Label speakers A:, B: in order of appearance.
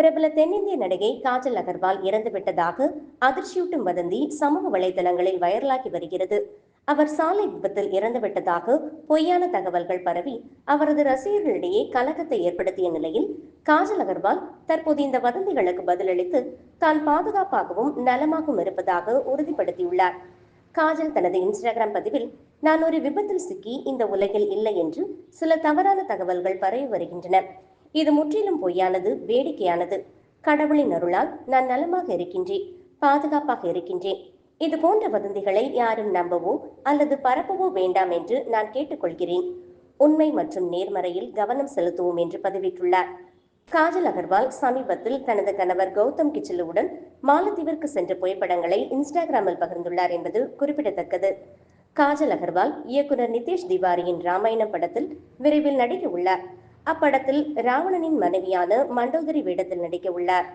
A: பிரபல தென்னிந்திய நடிகை காஜல் அகர்வால் இறந்துவிட்டதாக அதிர்ச்சியூட்டும் வதந்தி சமூக வலைதளங்களில் வைரலாகி வருகிறது. அவர் சாலை விபத்தில் இறந்துவிட்டதாக பொய்யான தகவல்கள் பரவி அவரது ரசிகர்களிடையே கலக்கத்தை ஏற்படுத்திய நிலையில், காஜல் அகர்வால் தற்போது இந்த வதந்திகளுக்கு பதிலளித்து தான் பாதுகாப்பாகவும் நலமாகவும் இருப்பதாக உறுதிப்படுத்தியுள்ளார். காஜல் தனது இன்ஸ்டாகிராம் பதிவில், நான் ஒரு விபத்தில் சிக்கி இந்த உலகில் இல்லை என்று சில தவறான தகவல்கள் பரவி வருகின்றன. இது முற்றிலும் பொய்யானது, வேடிக்கையானது. கடவுளின் அருளால் நான் நலமாக இருக்கின்றேன், பாதுகாப்பாக இருக்கின்றேன். இது போன்ற வதந்திகளை யாரும் நம்பவோ அல்லது பரப்பவோ வேண்டாம் என்று நான் கேட்டுக்கொள்கிறேன். உண்மை மற்றும் நேர்மறையில் கவனம் செலுத்துவோம் என்று பதிவிட்டுள்ளார். காஜல் அகர்வால் சமீபத்தில் தனது கணவர் கௌதம் கிச்சலுவுடன் மாலத்தீவிற்கு சென்ற புகைப்படங்களை இன்ஸ்டாகிராமில் பகிர்ந்துள்ளார் என்பது குறிப்பிடத்தக்கது. காஜல் அகர்வால் இயக்குனர் நிதேஷ் திவாரியின் ராமாயணம் படத்தில் விரைவில் நடிக்க உள்ளார். அப்படத்தில் ராவணனின் மனைவியான மண்டோதரி வேடத்தில் நடிக்க உள்ளார்.